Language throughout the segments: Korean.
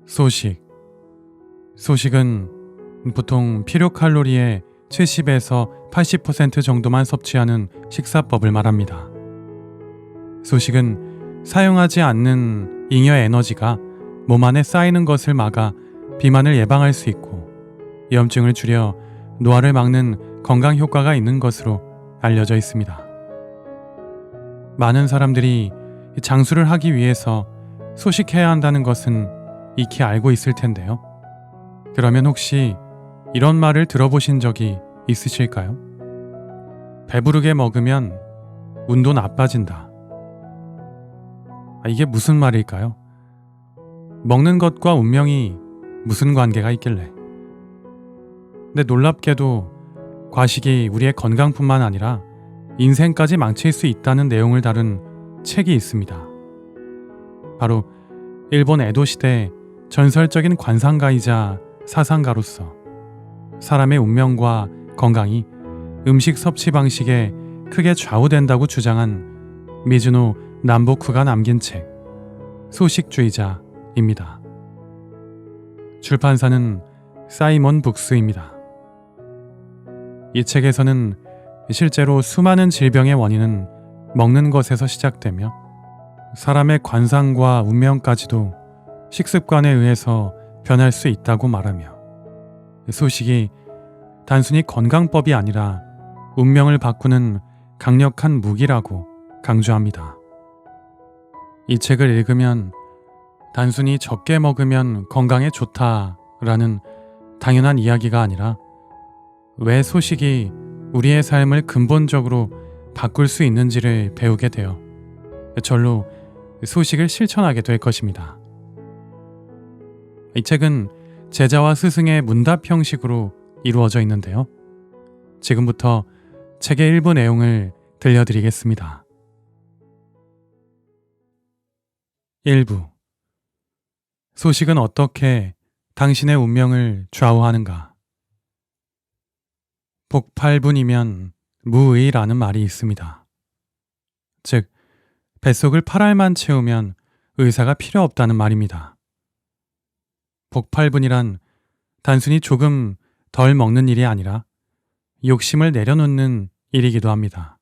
소식. 소식은 보통 필요 칼로리의 70에서 80% 정도만 섭취하는 식사법을 말합니다. 소식은 사용하지 않는 잉여 에너지가 몸 안에 쌓이는 것을 막아 비만을 예방할 수 있고 염증을 줄여 노화를 막는 건강 효과가 있는 것으로 알려져 있습니다. 많은 사람들이 장수를 하기 위해서 소식해야 한다는 것은 익히 알고 있을 텐데요. 그러면 혹시 이런 말을 들어보신 적이 있으실까요? 배부르게 먹으면 운도 나빠진다. 이게 무슨 말일까요? 먹는 것과 운명이 무슨 관계가 있길래? 근데 놀랍게도 과식이 우리의 건강뿐만 아니라 인생까지 망칠 수 있다는 내용을 다룬 책이 있습니다. 바로 일본 에도 시대 전설적인 관상가이자 사상가로서 사람의 운명과 건강이 음식 섭취 방식에 크게 좌우된다고 주장한 미즈노 남보쿠가 남긴 책 소식주의자입니다. 출판사는 사이먼 북스입니다. 이 책에서는 실제로 수많은 질병의 원인은 먹는 것에서 시작되며 사람의 관상과 운명까지도 식습관에 의해서 변할 수 있다고 말하며 소식이 단순히 건강법이 아니라 운명을 바꾸는 강력한 무기라고 강조합니다. 이 책을 읽으면 단순히 적게 먹으면 건강에 좋다라는 당연한 이야기가 아니라 왜 소식이 우리의 삶을 근본적으로 바꿀 수 있는지를 배우게 되어 절로 소식을 실천하게 될 것입니다. 이 책은 제자와 스승의 문답 형식으로 이루어져 있는데요. 지금부터 책의 일부 내용을 들려드리겠습니다. 1부. 소식은 어떻게 당신의 운명을 좌우하는가? 복팔분이면 무의라는 말이 있습니다. 즉, 뱃속을 8알만 채우면 의사가 필요 없다는 말입니다. 복팔분이란 단순히 조금 덜 먹는 일이 아니라 욕심을 내려놓는 일이기도 합니다.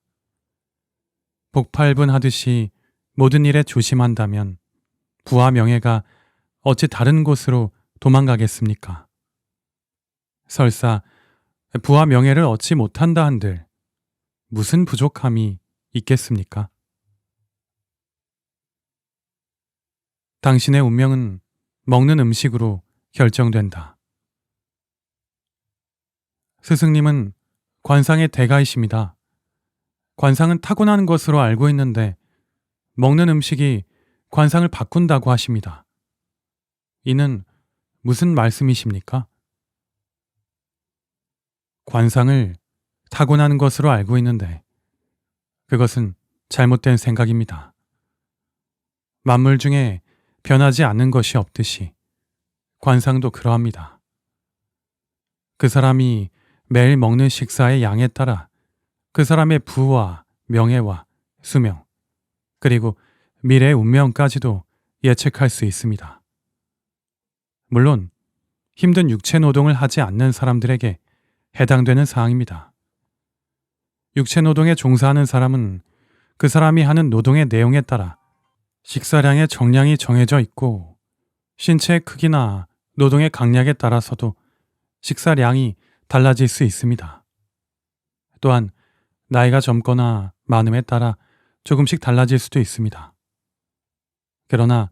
복팔분 하듯이 모든 일에 조심한다면 부와 명예가 어찌 다른 곳으로 도망가겠습니까? 설사 부와 명예를 얻지 못한다 한들 무슨 부족함이 있겠습니까? 당신의 운명은 먹는 음식으로 결정된다. 스승님은 관상의 대가이십니다. 관상은 타고난 것으로 알고 있는데 먹는 음식이 관상을 바꾼다고 하십니다. 이는 무슨 말씀이십니까? 관상을 타고나는 것으로 알고 있는데 그것은 잘못된 생각입니다. 만물 중에 변하지 않는 것이 없듯이 관상도 그러합니다. 그 사람이 매일 먹는 식사의 양에 따라 그 사람의 부와 명예와 수명, 그리고 미래의 운명까지도 예측할 수 있습니다. 물론 힘든 육체 노동을 하지 않는 사람들에게 해당되는 사항입니다. 육체 노동에 종사하는 사람은 그 사람이 하는 노동의 내용에 따라 식사량의 정량이 정해져 있고 신체의 크기나 노동의 강약에 따라서도 식사량이 달라질 수 있습니다. 또한 나이가 젊거나 많음에 따라 조금씩 달라질 수도 있습니다. 그러나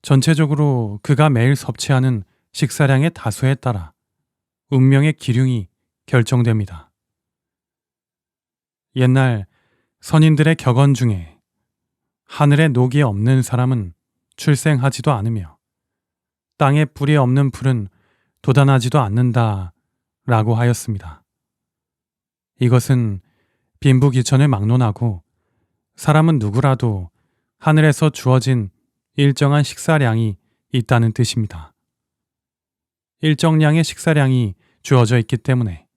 전체적으로 그가 매일 섭취하는 식사량의 다수에 따라 운명의 기륭이 결정됩니다. 옛날 선인들의 격언 중에 하늘에 녹이 없는 사람은 출생하지도 않으며 땅에 불이 없는 풀은 돋아나지도 않는다 라고 하였습니다. 이것은 빈부귀천을 막론하고 사람은 누구라도 하늘에서 주어진 일정한 식사량이 있다는 뜻입니다. 일정량의 식사량이 주어져 있기 때문에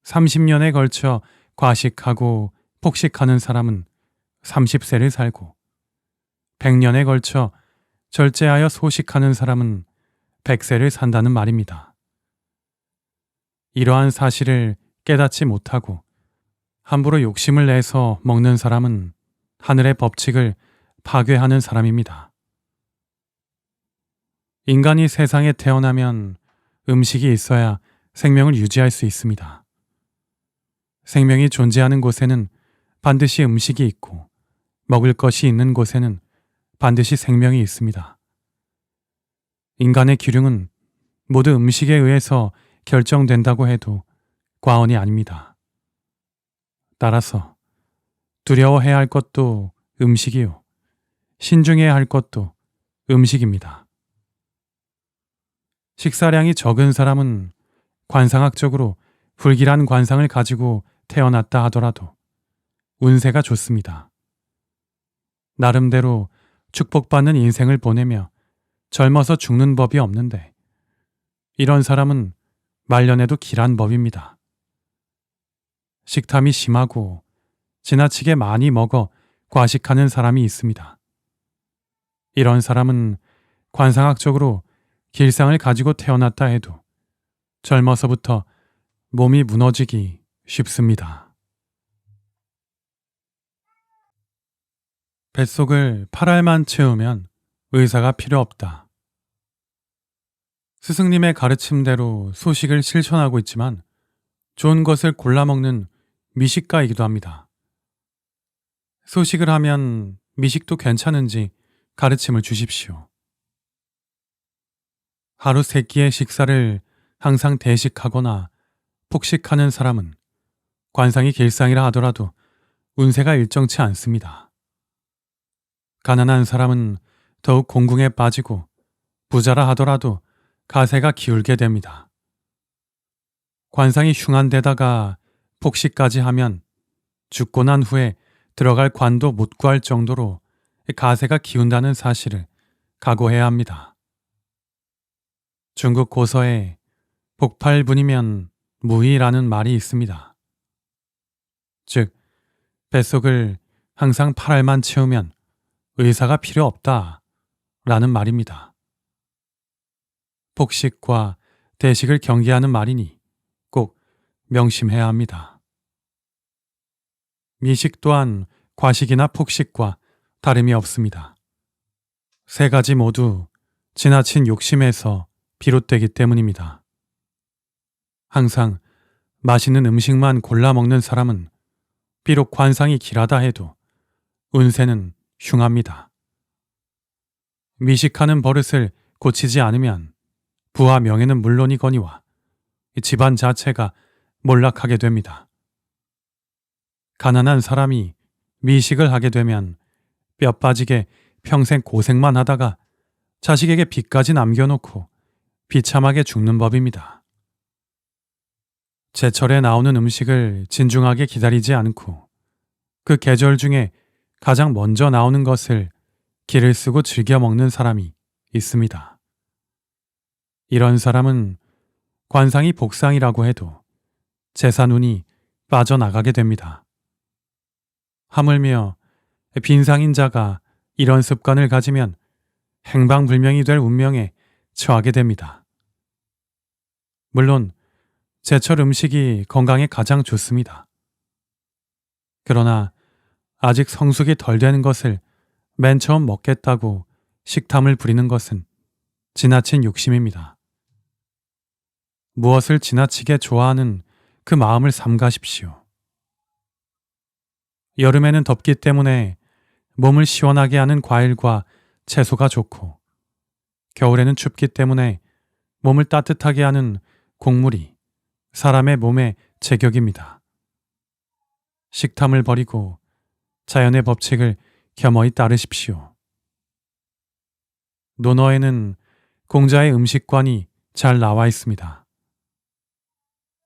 30년에 걸쳐 과식하고 폭식하는 사람은 30세를 살고 100년에 걸쳐 절제하여 소식하는 사람은 100세를 산다는 말입니다. 이러한 사실을 깨닫지 못하고 함부로 욕심을 내서 먹는 사람은 하늘의 법칙을 파괴하는 사람입니다. 인간이 세상에 태어나면 음식이 있어야 생명을 유지할 수 있습니다. 생명이 존재하는 곳에는 반드시 음식이 있고 먹을 것이 있는 곳에는 반드시 생명이 있습니다. 인간의 기륭은 모두 음식에 의해서 결정된다고 해도 과언이 아닙니다. 따라서 두려워해야 할 것도 음식이요. 신중해야 할 것도 음식입니다. 식사량이 적은 사람은 관상학적으로 불길한 관상을 가지고 태어났다 하더라도 운세가 좋습니다. 나름대로 축복받는 인생을 보내며 젊어서 죽는 법이 없는데 이런 사람은 말년에도 길한 법입니다. 식탐이 심하고 지나치게 많이 먹어 과식하는 사람이 있습니다. 이런 사람은 관상학적으로 길상을 가지고 태어났다 해도 젊어서부터 몸이 무너지기 쉽습니다. 뱃속을 8알만 채우면 의사가 필요 없다. 스승님의 가르침대로 소식을 실천하고 있지만 좋은 것을 골라 먹는 미식가이기도 합니다. 소식을 하면 미식도 괜찮은지 가르침을 주십시오. 하루 3끼의 식사를 항상 대식하거나 폭식하는 사람은 관상이 길상이라 하더라도 운세가 일정치 않습니다. 가난한 사람은 더욱 공궁에 빠지고 부자라 하더라도 가세가 기울게 됩니다. 관상이 흉한 데다가 폭식까지 하면 죽고 난 후에 들어갈 관도 못 구할 정도로 가세가 기운다는 사실을 각오해야 합니다. 중국 고서에 복팔분이면 무의라는 말이 있습니다. 즉, 뱃속을 항상 8알만 채우면 의사가 필요 없다 라는 말입니다. 폭식과 대식을 경계하는 말이니 꼭 명심해야 합니다. 미식 또한 과식이나 폭식과 다름이 없습니다. 3가지 모두 지나친 욕심에서 비롯되기 때문입니다. 항상 맛있는 음식만 골라 먹는 사람은 비록 관상이 길하다 해도 운세는 흉합니다. 미식하는 버릇을 고치지 않으면 부와 명예는 물론이거니와 집안 자체가 몰락하게 됩니다. 가난한 사람이 미식을 하게 되면 뼈 빠지게 평생 고생만 하다가 자식에게 빚까지 남겨놓고 비참하게 죽는 법입니다. 제철에 나오는 음식을 진중하게 기다리지 않고 그 계절 중에 가장 먼저 나오는 것을 기를 쓰고 즐겨 먹는 사람이 있습니다. 이런 사람은 관상이 복상이라고 해도 재산운이 빠져나가게 됩니다. 하물며 빈상인 자가 이런 습관을 가지면 행방불명이 될 운명에 처하게 됩니다. 물론 제철 음식이 건강에 가장 좋습니다. 그러나 아직 성숙이 덜 되는 것을 맨 처음 먹겠다고 식탐을 부리는 것은 지나친 욕심입니다. 무엇을 지나치게 좋아하는 그 마음을 삼가십시오. 여름에는 덥기 때문에 몸을 시원하게 하는 과일과 채소가 좋고 겨울에는 춥기 때문에 몸을 따뜻하게 하는 곡물이 사람의 몸의 제격입니다. 식탐을 버리고 자연의 법칙을 겸허히 따르십시오. 논어에는 공자의 음식관이 잘 나와 있습니다.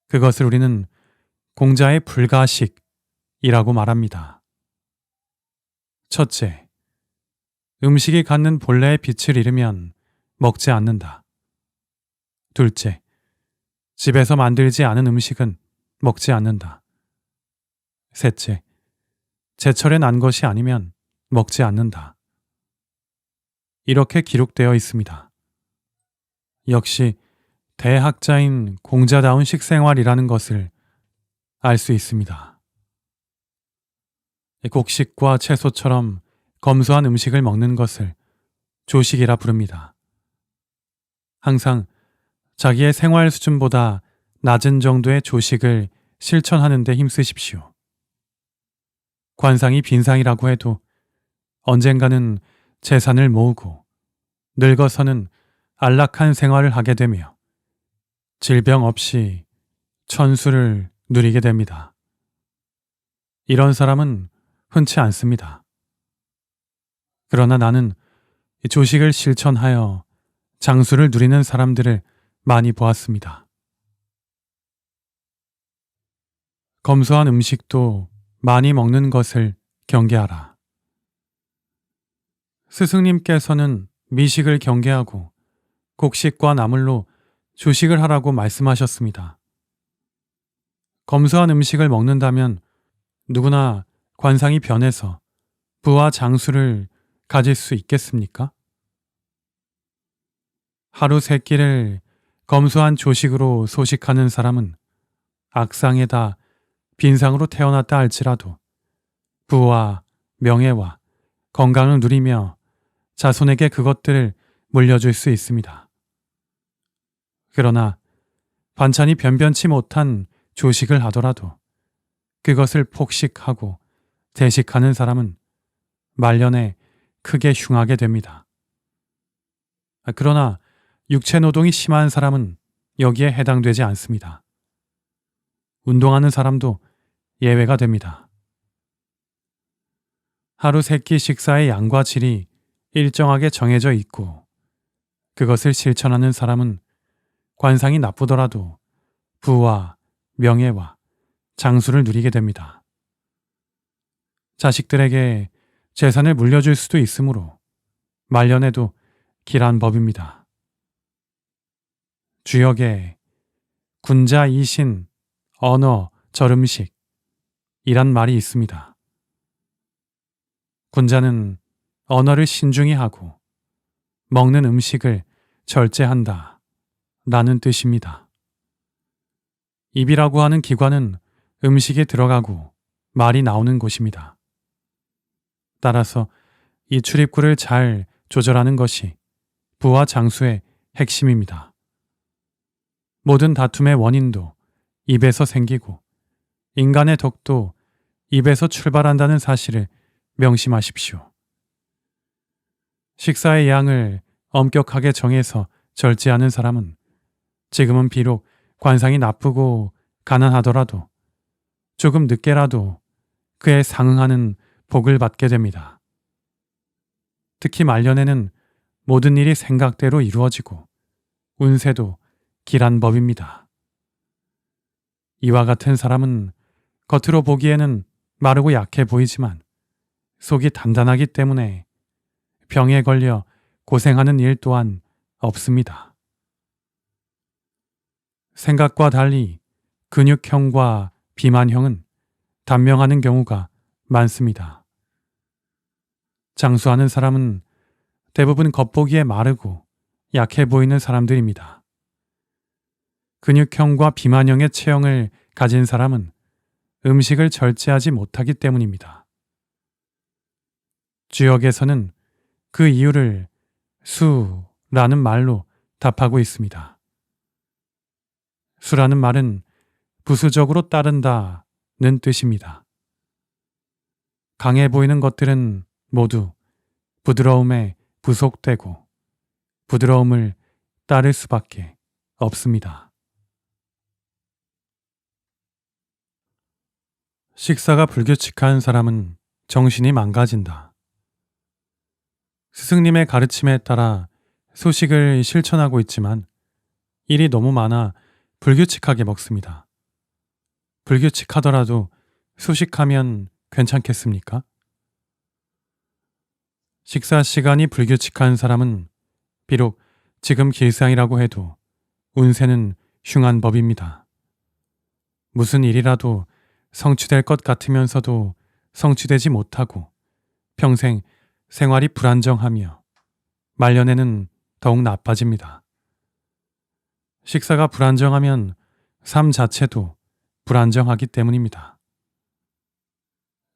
그것을 우리는 공자의 불가식이라고 말합니다. 첫째, 음식이 갖는 본래의 빛을 잃으면 먹지 않는다. 둘째, 집에서 만들지 않은 음식은 먹지 않는다. 셋째, 제철에 난 것이 아니면 먹지 않는다. 이렇게 기록되어 있습니다. 역시 대학자인 공자다운 식생활이라는 것을 알 수 있습니다. 곡식과 채소처럼 검소한 음식을 먹는 것을 조식이라 부릅니다. 항상 자기의 생활 수준보다 낮은 정도의 조식을 실천하는 데 힘쓰십시오. 관상이 빈상이라고 해도 언젠가는 재산을 모으고 늙어서는 안락한 생활을 하게 되며 질병 없이 천수를 누리게 됩니다. 이런 사람은 흔치 않습니다. 그러나 나는 조식을 실천하여 장수를 누리는 사람들을 많이 보았습니다. 검소한 음식도 많이 먹는 것을 경계하라. 스승님께서는 미식을 경계하고 곡식과 나물로 조식을 하라고 말씀하셨습니다. 검소한 음식을 먹는다면 누구나 관상이 변해서 부와 장수를 가질 수 있겠습니까? 하루 세 끼를 검소한 조식으로 소식하는 사람은 악상에다 빈상으로 태어났다 할지라도 부와 명예와 건강을 누리며 자손에게 그것들을 물려줄 수 있습니다. 그러나 반찬이 변변치 못한 조식을 하더라도 그것을 폭식하고 대식하는 사람은 말년에 크게 흉하게 됩니다. 그러나 육체 노동이 심한 사람은 여기에 해당되지 않습니다. 운동하는 사람도 예외가 됩니다. 하루 세 끼 식사의 양과 질이 일정하게 정해져 있고 그것을 실천하는 사람은 관상이 나쁘더라도 부와 명예와 장수를 누리게 됩니다. 자식들에게 재산을 물려줄 수도 있으므로 말년에도 길한 법입니다. 주역에 군자 이신 언어 절음식 이란 말이 있습니다. 군자는 언어를 신중히 하고 먹는 음식을 절제한다 라는 뜻입니다. 입이라고 하는 기관은 음식이 들어가고 말이 나오는 곳입니다. 따라서 이 출입구를 잘 조절하는 것이 부와 장수의 핵심입니다. 모든 다툼의 원인도 입에서 생기고 인간의 덕도 입에서 출발한다는 사실을 명심하십시오. 식사의 양을 엄격하게 정해서 절제하는 사람은 지금은 비록 관상이 나쁘고 가난하더라도 조금 늦게라도 그에 상응하는 복을 받게 됩니다. 특히 말년에는 모든 일이 생각대로 이루어지고 운세도 길한 법입니다. 이와 같은 사람은 겉으로 보기에는 마르고 약해 보이지만 속이 단단하기 때문에 병에 걸려 고생하는 일 또한 없습니다. 생각과 달리 근육형과 비만형은 단명하는 경우가 많습니다. 장수하는 사람은 대부분 겉보기에 마르고 약해 보이는 사람들입니다. 근육형과 비만형의 체형을 가진 사람은 음식을 절제하지 못하기 때문입니다. 주역에서는 그 이유를 수라는 말로 답하고 있습니다. 수라는 말은 부수적으로 따른다는 뜻입니다. 강해 보이는 것들은 모두 부드러움에 부속되고 부드러움을 따를 수밖에 없습니다. 식사가 불규칙한 사람은 정신이 망가진다. 스승님의 가르침에 따라 소식을 실천하고 있지만 일이 너무 많아 불규칙하게 먹습니다. 불규칙하더라도 소식하면 괜찮겠습니까? 식사 시간이 불규칙한 사람은 비록 지금 길상이라고 해도 운세는 흉한 법입니다. 무슨 일이라도 성취될 것 같으면서도 성취되지 못하고 평생 생활이 불안정하며 말년에는 더욱 나빠집니다. 식사가 불안정하면 삶 자체도 불안정하기 때문입니다.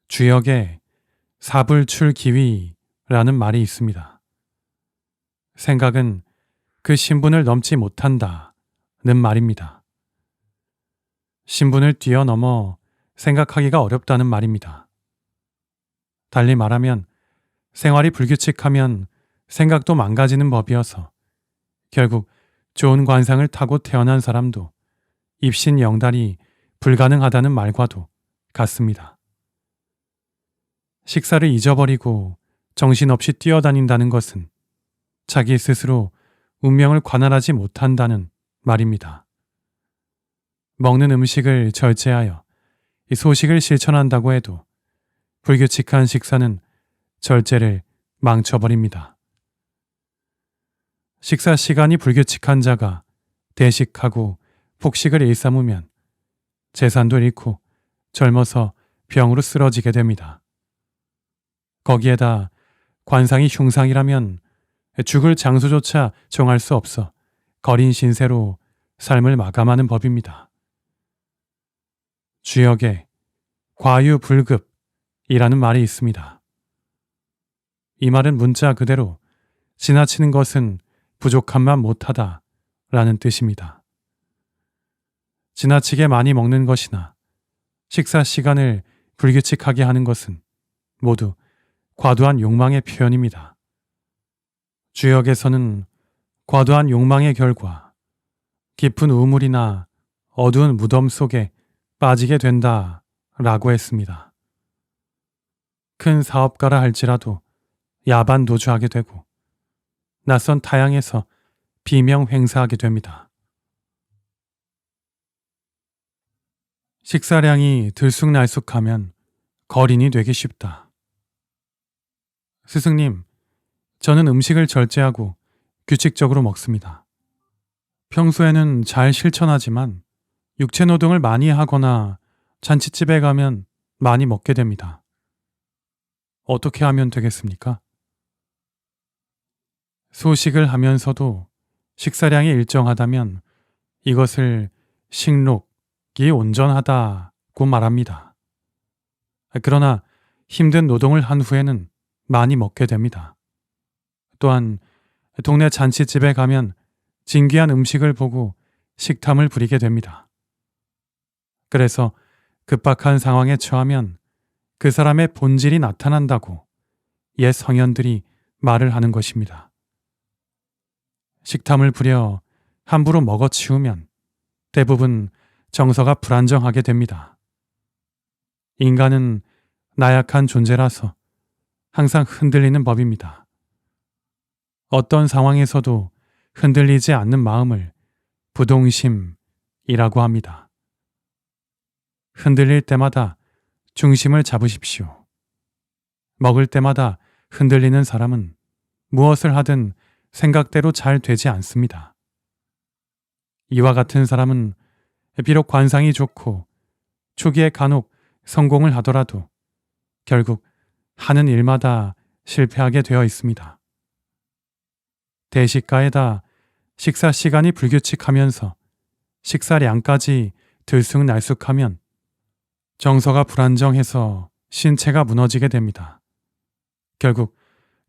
주역에 사불출기위라는 말이 있습니다. 생각은 그 신분을 넘지 못한다는 말입니다. 신분을 뛰어넘어 생각하기가 어렵다는 말입니다. 달리 말하면 생활이 불규칙하면 생각도 망가지는 법이어서 결국 좋은 관상을 타고 태어난 사람도 입신영달이 불가능하다는 말과도 같습니다. 식사를 잊어버리고 정신없이 뛰어다닌다는 것은 자기 스스로 운명을 관할하지 못한다는 말입니다. 먹는 음식을 절제하여 이 소식을 실천한다고 해도 불규칙한 식사는 절제를 망쳐버립니다. 식사 시간이 불규칙한 자가 대식하고 폭식을 일삼으면 재산도 잃고 젊어서 병으로 쓰러지게 됩니다. 거기에다 관상이 흉상이라면 죽을 장소조차 정할 수 없어 거린 신세로 삶을 마감하는 법입니다. 주역에 과유불급이라는 말이 있습니다. 이 말은 문자 그대로 지나치는 것은 부족함만 못하다 라는 뜻입니다. 지나치게 많이 먹는 것이나 식사 시간을 불규칙하게 하는 것은 모두 과도한 욕망의 표현입니다. 주역에서는 과도한 욕망의 결과 깊은 우물이나 어두운 무덤 속에 빠지게 된다라고 했습니다. 큰 사업가라 할지라도 야반 도주하게 되고 낯선 타향에서 비명 횡사하게 됩니다. 식사량이 들쑥날쑥하면 거린이 되기 쉽다. 스승님, 저는 음식을 절제하고 규칙적으로 먹습니다. 평소에는 잘 실천하지만 육체 노동을 많이 하거나 잔칫집에 가면 많이 먹게 됩니다. 어떻게 하면 되겠습니까? 소식을 하면서도 식사량이 일정하다면 이것을 식록이 온전하다고 말합니다. 그러나 힘든 노동을 한 후에는 많이 먹게 됩니다. 또한 동네 잔치집에 가면 진귀한 음식을 보고 식탐을 부리게 됩니다. 그래서 급박한 상황에 처하면 그 사람의 본질이 나타난다고 옛 성현들이 말을 하는 것입니다. 식탐을 부려 함부로 먹어치우면 대부분 정서가 불안정하게 됩니다. 인간은 나약한 존재라서 항상 흔들리는 법입니다. 어떤 상황에서도 흔들리지 않는 마음을 부동심이라고 합니다. 흔들릴 때마다 중심을 잡으십시오. 먹을 때마다 흔들리는 사람은 무엇을 하든 생각대로 잘 되지 않습니다. 이와 같은 사람은 비록 관상이 좋고 초기에 간혹 성공을 하더라도 결국 하는 일마다 실패하게 되어 있습니다. 대식가에다 식사 시간이 불규칙하면서 식사량까지 들쑥날쑥하면 정서가 불안정해서 신체가 무너지게 됩니다. 결국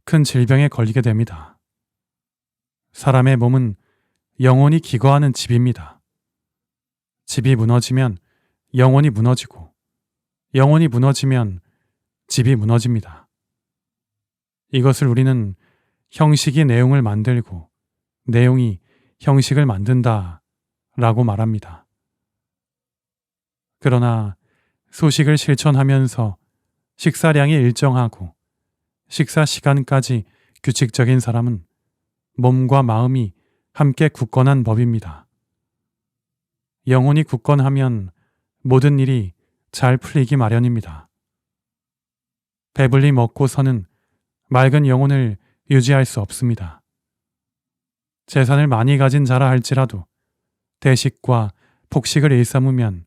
큰 질병에 걸리게 됩니다. 사람의 몸은 영혼이 기거하는 집입니다. 집이 무너지면 영혼이 무너지고 영혼이 무너지면 집이 무너집니다. 이것을 우리는 형식이 내용을 만들고 내용이 형식을 만든다 라고 말합니다. 그러나 소식을 실천하면서 식사량이 일정하고 식사 시간까지 규칙적인 사람은 몸과 마음이 함께 굳건한 법입니다. 영혼이 굳건하면 모든 일이 잘 풀리기 마련입니다. 배불리 먹고서는 맑은 영혼을 유지할 수 없습니다. 재산을 많이 가진 자라 할지라도 대식과 폭식을 일삼으면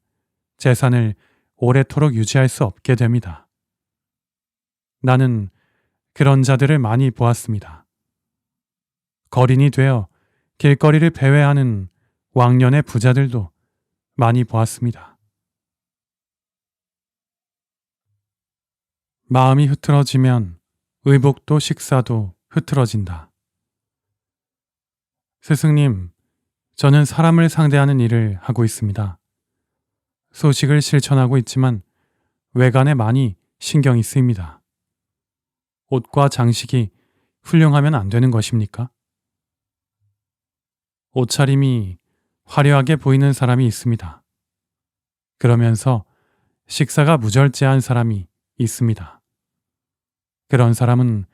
재산을 오래도록 유지할 수 없게 됩니다. 나는 그런 자들을 많이 보았습니다. 거린이 되어 길거리를 배회하는 왕년의 부자들도 많이 보았습니다. 마음이 흐트러지면 의복도 식사도 흐트러진다. 스승님, 저는 사람을 상대하는 일을 하고 있습니다. 소식을 실천하고 있지만 외관에 많이 신경이 쓰입니다. 옷과 장식이 훌륭하면 안 되는 것입니까? 옷차림이 화려하게 보이는 사람이 있습니다. 그러면서 식사가 무절제한 사람이 있습니다. 그런 사람은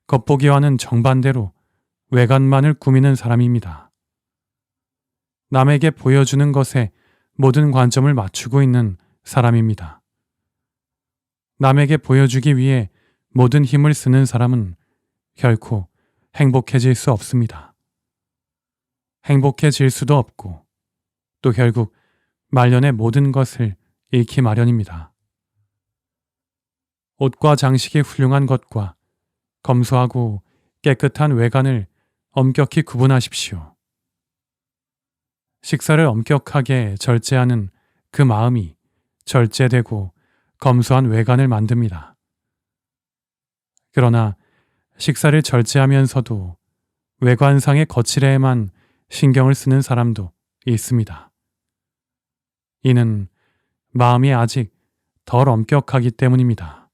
겉보기와는 정반대로 외관만을 꾸미는 사람입니다. 남에게 보여주는 것에 모든 관점을 맞추고 있는 사람입니다. 남에게 보여주기 위해 모든 힘을 쓰는 사람은 결코 행복해질 수 없습니다. 행복해질 수도 없고 또 결국 말년의 모든 것을 잃기 마련입니다. 옷과 장식이 훌륭한 것과 검소하고 깨끗한 외관을 엄격히 구분하십시오. 식사를 엄격하게 절제하는 그 마음이 절제되고 검소한 외관을 만듭니다. 그러나 식사를 절제하면서도 외관상의 거칠에만 신경을 쓰는 사람도 있습니다. 이는 마음이 아직 덜 엄격하기 때문입니다.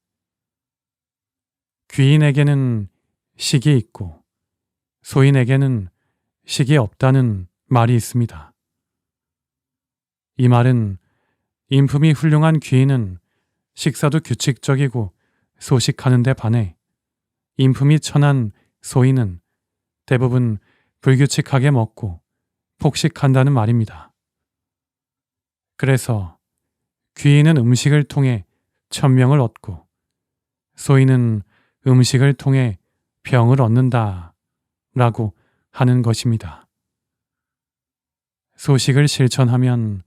귀인에게는 식이 있고 소인에게는 식이 없다는 말이 있습니다. 이 말은 인품이 훌륭한 귀인은 식사도 규칙적이고 소식하는 데 반해 인품이 천한 소인은 대부분 불규칙하게 먹고 폭식한다는 말입니다. 그래서 귀인은 음식을 통해 천명을 얻고 소인은 음식을 통해 병을 얻는다 라고 하는 것입니다. 소식을 실천하면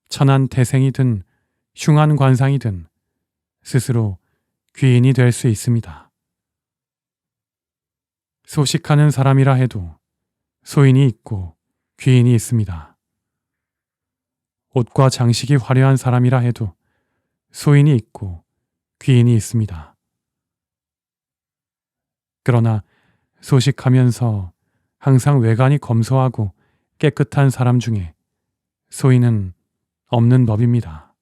천한 태생이든 흉한 관상이든 스스로 귀인이 될 수 있습니다. 소식하는 사람이라 해도 소인이 있고 귀인이 있습니다. 옷과 장식이 화려한 사람이라 해도 소인이 있고 귀인이 있습니다. 그러나 소식하면서 항상 외관이 검소하고 깨끗한 사람 중에 소인은 없는 법입니다.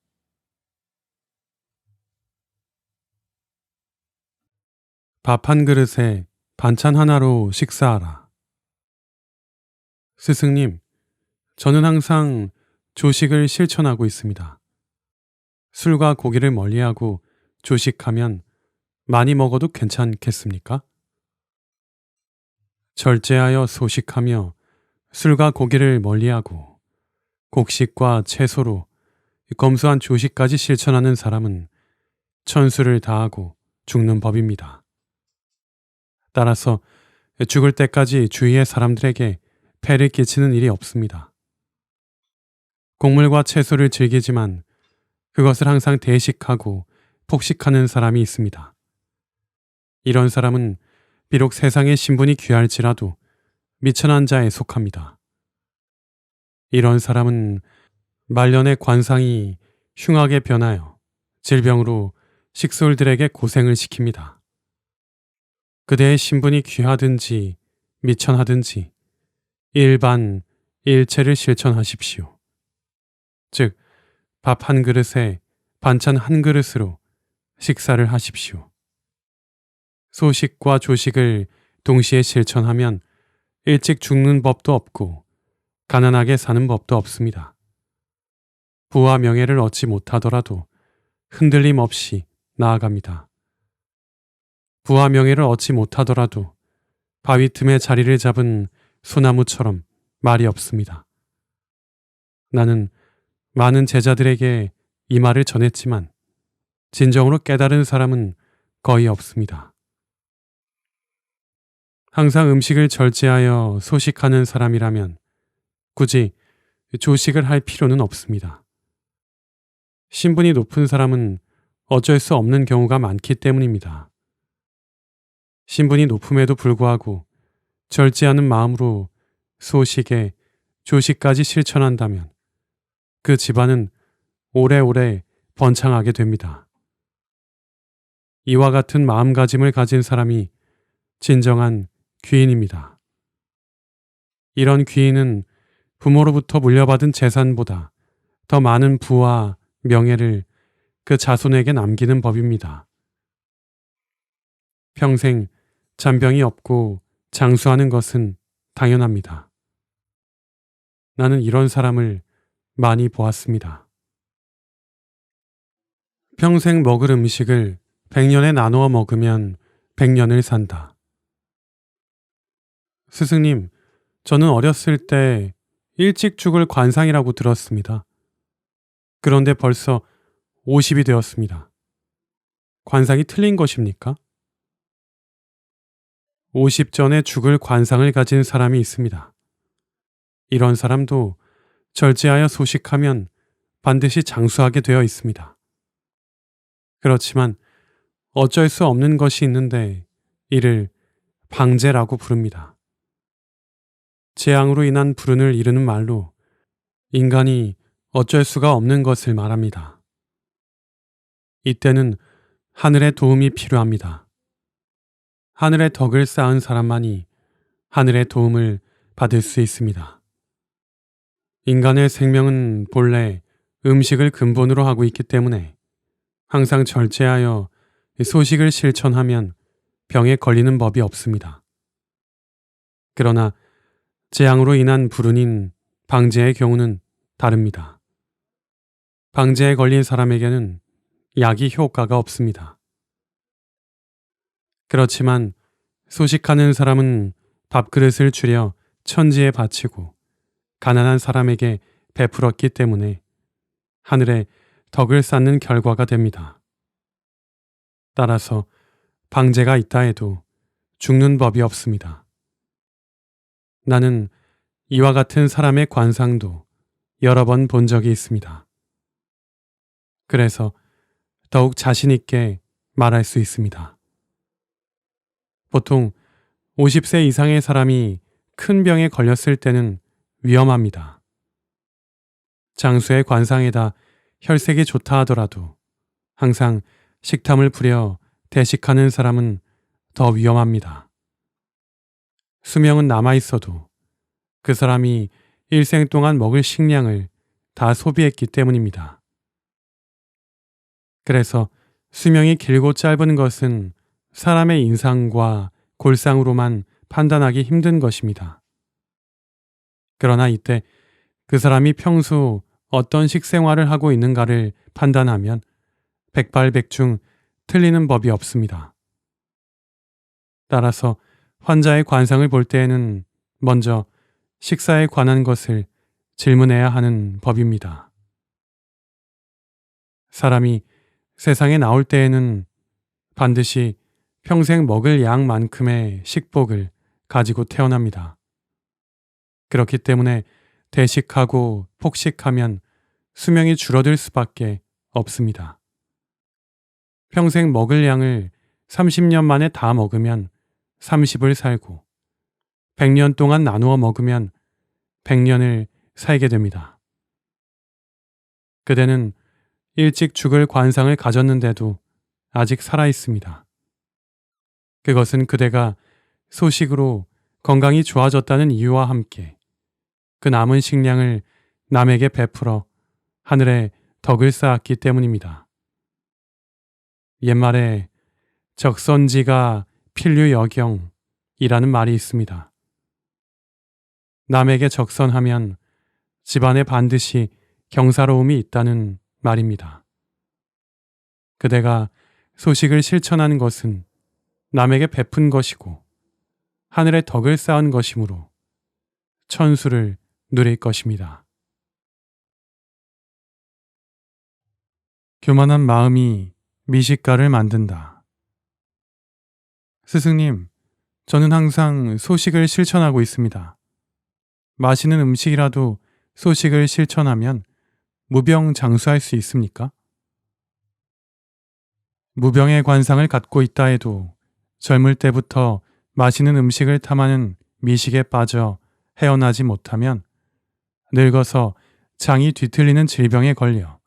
밥 한 그릇에 반찬 하나로 식사하라. 스승님, 저는 항상 조식을 실천하고 있습니다. 술과 고기를 멀리하고 조식하면 많이 먹어도 괜찮겠습니까? 절제하여 소식하며 술과 고기를 멀리하고 곡식과 채소로 검소한 조식까지 실천하는 사람은 천수를 다하고 죽는 법입니다. 따라서 죽을 때까지 주위의 사람들에게 폐를 끼치는 일이 없습니다. 곡물과 채소를 즐기지만 그것을 항상 대식하고 폭식하는 사람이 있습니다. 이런 사람은 비록 세상의 신분이 귀할지라도 미천한 자에 속합니다. 이런 사람은 말년의 관상이 흉하게 변하여 질병으로 식솔들에게 고생을 시킵니다. 그대의 신분이 귀하든지 미천하든지 일반 일체를 실천하십시오. 즉, 밥 한 그릇에 반찬 한 그릇으로 식사를 하십시오. 소식과 조식을 동시에 실천하면 일찍 죽는 법도 없고 가난하게 사는 법도 없습니다. 부와 명예를 얻지 못하더라도 흔들림 없이 나아갑니다. 부와 명예를 얻지 못하더라도 바위 틈에 자리를 잡은 소나무처럼 말이 없습니다. 나는 많은 제자들에게 이 말을 전했지만 진정으로 깨달은 사람은 거의 없습니다. 항상 음식을 절제하여 소식하는 사람이라면 굳이 조식을 할 필요는 없습니다. 신분이 높은 사람은 어쩔 수 없는 경우가 많기 때문입니다. 신분이 높음에도 불구하고 절제하는 마음으로 소식에 조시까지 실천한다면 그 집안은 오래오래 번창하게 됩니다. 이와 같은 마음가짐을 가진 사람이 진정한 귀인입니다. 이런 귀인은 부모로부터 물려받은 재산보다 더 많은 부와 명예를 그 자손에게 남기는 법입니다. 평생 잔병이 없고 장수하는 것은 당연합니다. 나는 이런 사람을 많이 보았습니다. 평생 먹을 음식을 100년에 나누어 먹으면 100년을 산다. 스승님, 저는 어렸을 때 일찍 죽을 관상이라고 들었습니다. 그런데 벌써 50이 되었습니다. 관상이 틀린 것입니까? 50 전에 죽을 관상을 가진 사람이 있습니다. 이런 사람도 절제하여 소식하면 반드시 장수하게 되어 있습니다. 그렇지만 어쩔 수 없는 것이 있는데 이를 방제라고 부릅니다. 재앙으로 인한 불운을 이르는 말로 인간이 어쩔 수가 없는 것을 말합니다. 이때는 하늘의 도움이 필요합니다. 하늘의 덕을 쌓은 사람만이 하늘의 도움을 받을 수 있습니다. 인간의 생명은 본래 음식을 근본으로 하고 있기 때문에 항상 절제하여 소식을 실천하면 병에 걸리는 법이 없습니다. 그러나 재앙으로 인한 불운인 방제의 경우는 다릅니다. 방제에 걸린 사람에게는 약이 효과가 없습니다. 그렇지만 소식하는 사람은 밥그릇을 줄여 천지에 바치고 가난한 사람에게 베풀었기 때문에 하늘에 덕을 쌓는 결과가 됩니다. 따라서 방제가 있다 해도 죽는 법이 없습니다. 나는 이와 같은 사람의 관상도 여러 번 본 적이 있습니다. 그래서 더욱 자신 있게 말할 수 있습니다. 보통 50세 이상의 사람이 큰 병에 걸렸을 때는 위험합니다. 장수의 관상에다 혈색이 좋다 하더라도 항상 식탐을 부려 대식하는 사람은 더 위험합니다. 수명은 남아있어도 그 사람이 일생 동안 먹을 식량을 다 소비했기 때문입니다. 그래서 수명이 길고 짧은 것은 사람의 인상과 골상으로만 판단하기 힘든 것입니다. 그러나 이때 그 사람이 평소 어떤 식생활을 하고 있는가를 판단하면 백발백중 틀리는 법이 없습니다. 따라서 환자의 관상을 볼 때에는 먼저 식사에 관한 것을 질문해야 하는 법입니다. 사람이 세상에 나올 때에는 반드시 평생 먹을 양만큼의 식복을 가지고 태어납니다. 그렇기 때문에 대식하고 폭식하면 수명이 줄어들 수밖에 없습니다. 평생 먹을 양을 30년 만에 다 먹으면 30을 살고 100년 동안 나누어 먹으면 100년을 살게 됩니다. 그대는 일찍 죽을 관상을 가졌는데도 아직 살아 있습니다. 그것은 그대가 소식으로 건강이 좋아졌다는 이유와 함께 그 남은 식량을 남에게 베풀어 하늘에 덕을 쌓았기 때문입니다. 옛말에 적선지가 필류여경이라는 말이 있습니다. 남에게 적선하면 집안에 반드시 경사로움이 있다는 말입니다. 그대가 소식을 실천하는 것은 남에게 베푼 것이고 하늘에 덕을 쌓은 것이므로 천수를 누릴 것입니다. 교만한 마음이 미식가를 만든다. 스승님, 저는 항상 소식을 실천하고 있습니다. 맛있는 음식이라도 소식을 실천하면 무병장수할 수 있습니까? 무병의 관상을 갖고 있다 해도 젊을 때부터 맛있는 음식을 탐하는 미식에 빠져 헤어나지 못하면 늙어서 장이 뒤틀리는 질병에 걸려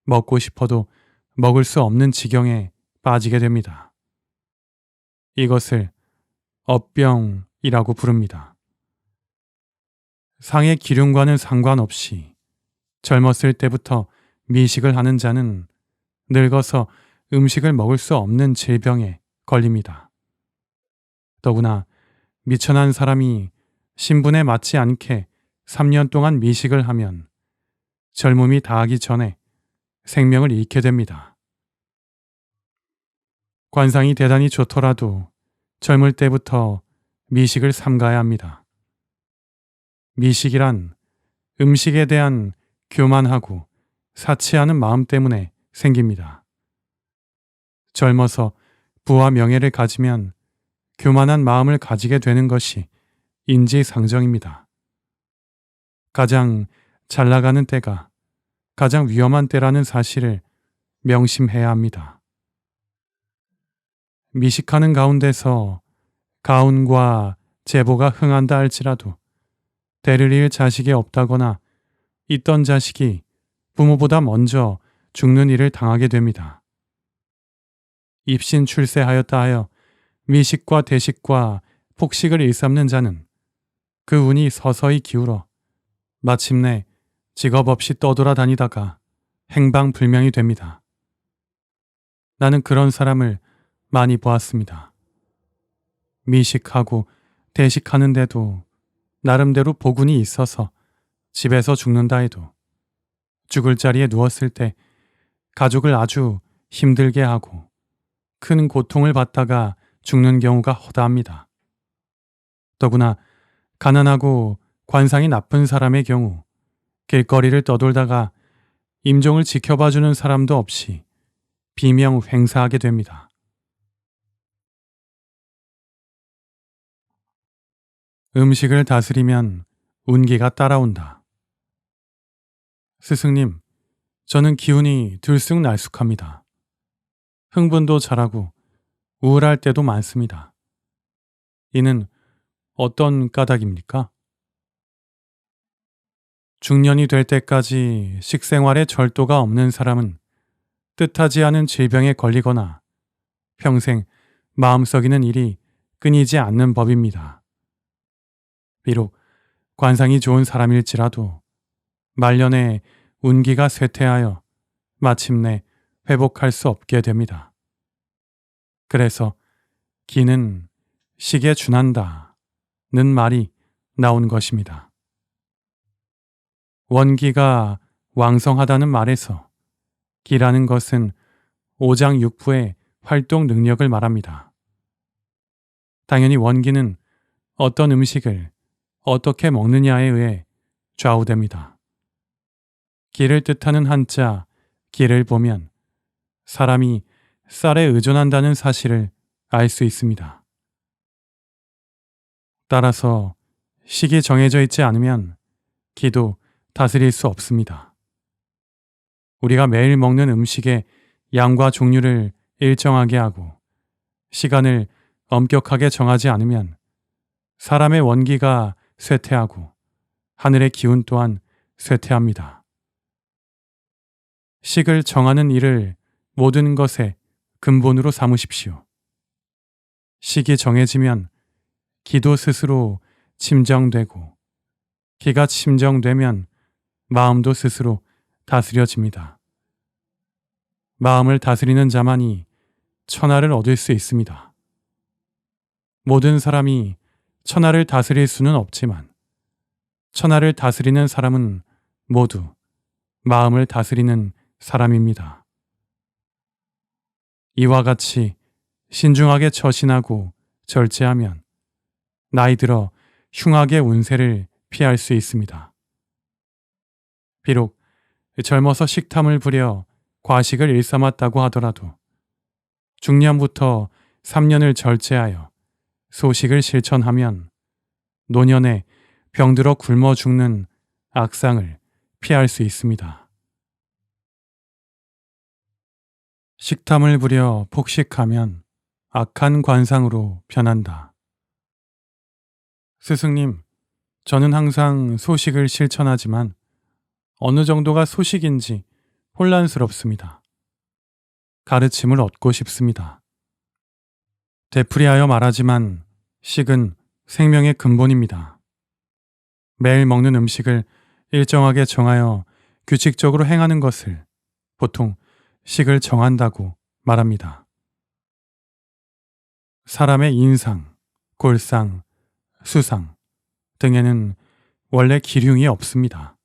먹고 싶어도 먹을 수 없는 지경에 빠지게 됩니다. 이것을 업병이라고 부릅니다. 상의 기륜과는 상관없이 젊었을 때부터 미식을 하는 자는 늙어서 음식을 먹을 수 없는 질병에 걸립니다. 더구나 미천한 사람이 신분에 맞지 않게 3년 동안 미식을 하면 젊음이 다하기 전에 생명을 잃게 됩니다. 관상이 대단히 좋더라도 젊을 때부터 미식을 삼가야 합니다. 미식이란 음식에 대한 교만하고 사치하는 마음 때문에 생깁니다. 젊어서 부와 명예를 가지면 교만한 마음을 가지게 되는 것이 인지상정입니다. 가장 잘 나가는 때가 가장 위험한 때라는 사실을 명심해야 합니다. 미식하는 가운데서 가운과 제보가 흥한다 할지라도 대를 이을 자식이 없다거나 있던 자식이 부모보다 먼저 죽는 일을 당하게 됩니다. 입신 출세하였다 하여 미식과 대식과 폭식을 일삼는 자는 그 운이 서서히 기울어 마침내 직업 없이 떠돌아다니다가 행방불명이 됩니다. 나는 그런 사람을 많이 보았습니다. 미식하고 대식하는데도 나름대로 복운이 있어서 집에서 죽는다 해도 죽을 자리에 누웠을 때 가족을 아주 힘들게 하고 큰 고통을 받다가 죽는 경우가 허다합니다. 더구나 가난하고 관상이 나쁜 사람의 경우 길거리를 떠돌다가 임종을 지켜봐주는 사람도 없이 비명 횡사하게 됩니다. 음식을 다스리면 운기가 따라온다. 스승님, 저는 기운이 들쑥날쑥합니다. 흥분도 잘하고 우울할 때도 많습니다. 이는 어떤 까닭입니까? 중년이 될 때까지 식생활에 절도가 없는 사람은 뜻하지 않은 질병에 걸리거나 평생 마음썩이는 일이 끊이지 않는 법입니다. 비록 관상이 좋은 사람일지라도 말년에 운기가 쇠퇴하여 마침내 회복할 수 없게 됩니다. 그래서 기는 식에 준한다는 말이 나온 것입니다. 원기가 왕성하다는 말에서 기라는 것은 오장육부의 활동 능력을 말합니다. 당연히 원기는 어떤 음식을 어떻게 먹느냐에 의해 좌우됩니다. 기를 뜻하는 한자 기를 보면 사람이 쌀에 의존한다는 사실을 알 수 있습니다. 따라서 식이 정해져 있지 않으면 기도 다스릴 수 없습니다. 우리가 매일 먹는 음식의 양과 종류를 일정하게 하고 시간을 엄격하게 정하지 않으면 사람의 원기가 쇠퇴하고 하늘의 기운 또한 쇠퇴합니다. 식을 정하는 일을 모든 것의 근본으로 삼으십시오. 식이 정해지면 기도 스스로 침정되고 기가 침정되면 마음도 스스로 다스려집니다. 마음을 다스리는 자만이 천하를 얻을 수 있습니다. 모든 사람이 천하를 다스릴 수는 없지만 천하를 다스리는 사람은 모두 마음을 다스리는 사람입니다. 이와 같이 신중하게 처신하고 절제하면 나이 들어 흉악의 운세를 피할 수 있습니다. 비록 젊어서 식탐을 부려 과식을 일삼았다고 하더라도 중년부터 3년을 절제하여 소식을 실천하면 노년에 병들어 굶어 죽는 악상을 피할 수 있습니다. 식탐을 부려 폭식하면 악한 관상으로 변한다. 스승님, 저는 항상 소식을 실천하지만 어느 정도가 소식인지 혼란스럽습니다. 가르침을 얻고 싶습니다. 되풀이하여 말하지만 식은 생명의 근본입니다. 매일 먹는 음식을 일정하게 정하여 규칙적으로 행하는 것을 보통 식을 정한다고 말합니다. 사람의 인상, 골상, 수상 등에는 원래 기륭이 없습니다.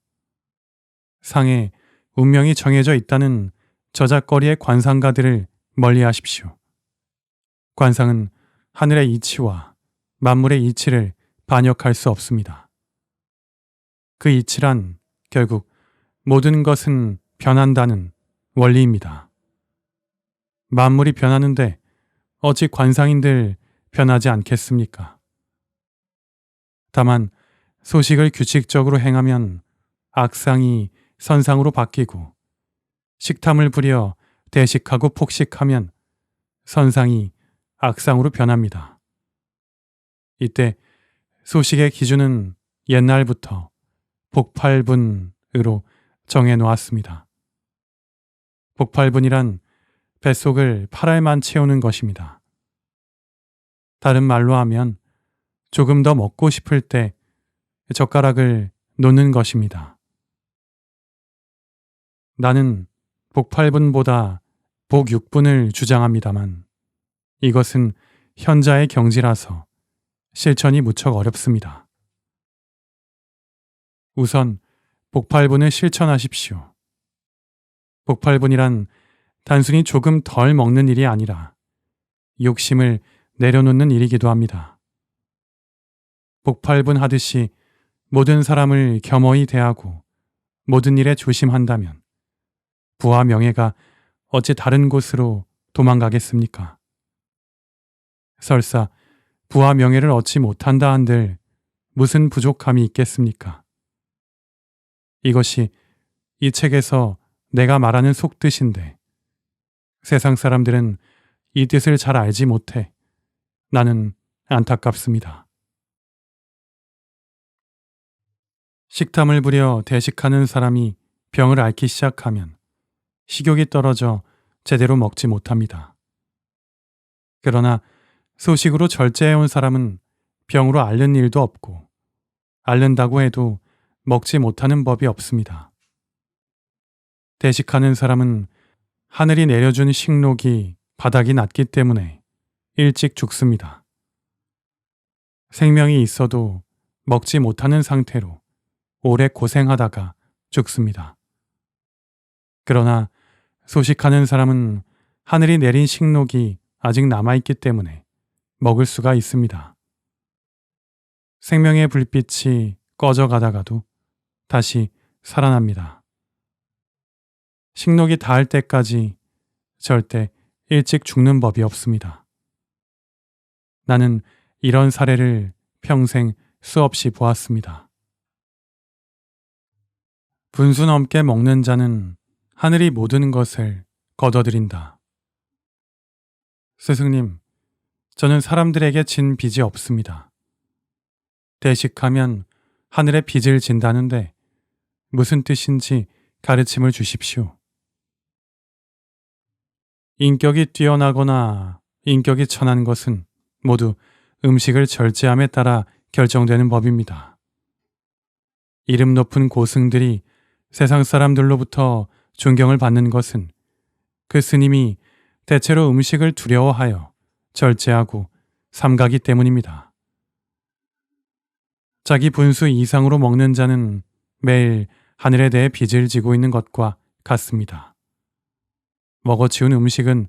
상에 운명이 정해져 있다는 저작거리의 관상가들을 멀리하십시오. 관상은 하늘의 이치와 만물의 이치를 반역할 수 없습니다. 그 이치란 결국 모든 것은 변한다는 원리입니다. 만물이 변하는데 어찌 관상인들 변하지 않겠습니까? 다만 소식을 규칙적으로 행하면 악상이 선상으로 바뀌고 식탐을 부려 대식하고 폭식하면 선상이 악상으로 변합니다. 이때 소식의 기준은 옛날부터 복팔분으로 정해 놓았습니다. 복팔분이란 뱃속을 8알만 채우는 것입니다. 다른 말로 하면 조금 더 먹고 싶을 때 젓가락을 놓는 것입니다. 나는 복팔분보다 복육분을 주장합니다만 이것은 현자의 경지라서 실천이 무척 어렵습니다. 우선 복팔분을 실천하십시오. 복팔분이란 단순히 조금 덜 먹는 일이 아니라 욕심을 내려놓는 일이기도 합니다. 복팔분 하듯이 모든 사람을 겸허히 대하고 모든 일에 조심한다면 부와 명예가 어찌 다른 곳으로 도망가겠습니까? 설사 부와 명예를 얻지 못한다 한들 무슨 부족함이 있겠습니까? 이것이 이 책에서 내가 말하는 속뜻인데 세상 사람들은 이 뜻을 잘 알지 못해 나는 안타깝습니다. 식탐을 부려 대식하는 사람이 병을 앓기 시작하면 식욕이 떨어져 제대로 먹지 못합니다. 그러나 소식으로 절제해온 사람은 병으로 앓는 일도 없고 앓는다고 해도 먹지 못하는 법이 없습니다. 대식하는 사람은 하늘이 내려준 식욕이 바닥이 낮기 때문에 일찍 죽습니다. 생명이 있어도 먹지 못하는 상태로 오래 고생하다가 죽습니다. 그러나 소식하는 사람은 하늘이 내린 식욕이 아직 남아있기 때문에 먹을 수가 있습니다. 생명의 불빛이 꺼져가다가도 다시 살아납니다. 식욕이 닿을 때까지 절대 일찍 죽는 법이 없습니다. 나는 이런 사례를 평생 수없이 보았습니다. 분수 넘게 먹는 자는 하늘이 모든 것을 거둬들인다. 스승님, 저는 사람들에게 진 빚이 없습니다. 대식하면 하늘에 빚을 진다는데 무슨 뜻인지 가르침을 주십시오. 인격이 뛰어나거나 인격이 천한 것은 모두 음식을 절제함에 따라 결정되는 법입니다. 이름 높은 고승들이 세상 사람들로부터 존경을 받는 것은 그 스님이 대체로 음식을 두려워하여 절제하고 삼가기 때문입니다. 자기 분수 이상으로 먹는 자는 매일 하늘에 대해 빚을 지고 있는 것과 같습니다. 먹어치운 음식은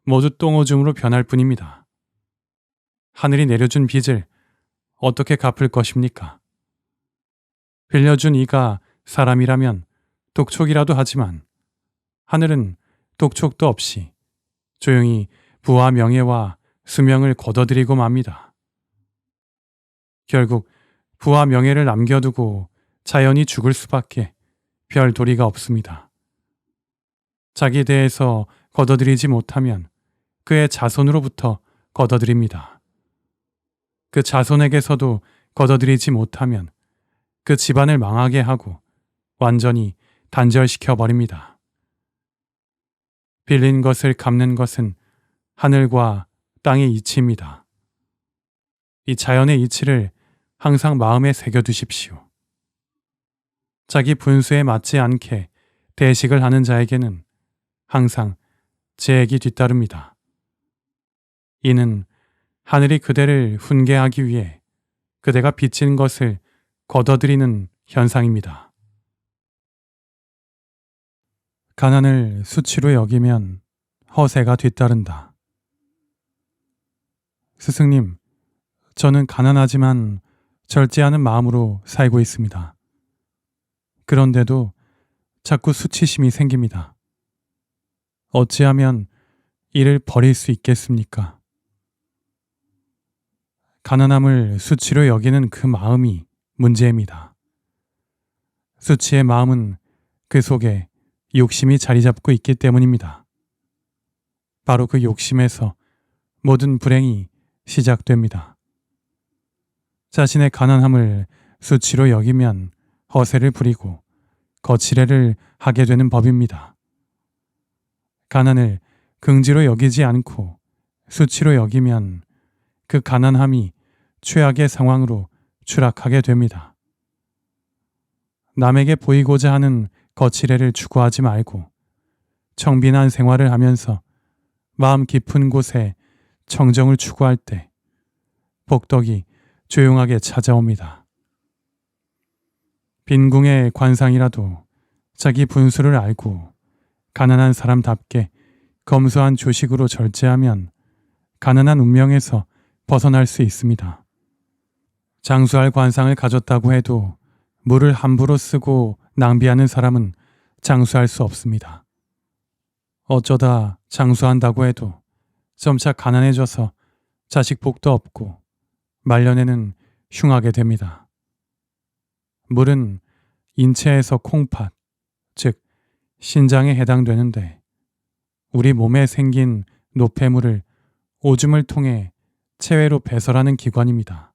모두 똥오줌으로 변할 뿐입니다. 하늘이 내려준 빚을 어떻게 갚을 것입니까? 빌려준 이가 사람이라면 독촉이라도 하지만 하늘은 독촉도 없이 조용히 부와 명예와 수명을 거둬들이고 맙니다. 결국 부와 명예를 남겨두고 자연히 죽을 수밖에 별 도리가 없습니다. 자기 대해서 거둬들이지 못하면 그의 자손으로부터 거둬들입니다. 그 자손에게서도 거둬들이지 못하면 그 집안을 망하게 하고 완전히 단절시켜 버립니다. 빌린 것을 갚는 것은 하늘과 땅의 이치입니다. 이 자연의 이치를 항상 마음에 새겨두십시오. 자기 분수에 맞지 않게 대식을 하는 자에게는 항상 재액이 뒤따릅니다. 이는 하늘이 그대를 훈계하기 위해 그대가 빚진 것을 걷어들이는 현상입니다. 가난을 수치로 여기면 허세가 뒤따른다. 스승님, 저는 가난하지만 절제하는 마음으로 살고 있습니다. 그런데도 자꾸 수치심이 생깁니다. 어찌하면 이를 버릴 수 있겠습니까? 가난함을 수치로 여기는 그 마음이 문제입니다. 수치의 마음은 그 속에 욕심이 자리 잡고 있기 때문입니다. 바로 그 욕심에서 모든 불행이 시작됩니다. 자신의 가난함을 수치로 여기면 허세를 부리고 거칠애를 하게 되는 법입니다. 가난을 긍지로 여기지 않고 수치로 여기면 그 가난함이 최악의 상황으로 추락하게 됩니다. 남에게 보이고자 하는 거칠애를 추구하지 말고 청빈한 생활을 하면서 마음 깊은 곳에 청정을 추구할 때 복덕이 조용하게 찾아옵니다. 빈궁의 관상이라도 자기 분수를 알고 가난한 사람답게 검소한 조식으로 절제하면 가난한 운명에서 벗어날 수 있습니다. 장수할 관상을 가졌다고 해도 물을 함부로 쓰고 낭비하는 사람은 장수할 수 없습니다. 어쩌다 장수한다고 해도 점차 가난해져서 자식 복도 없고 말년에는 흉하게 됩니다. 물은 인체에서 콩팥, 즉 신장에 해당되는데 우리 몸에 생긴 노폐물을 오줌을 통해 체외로 배설하는 기관입니다.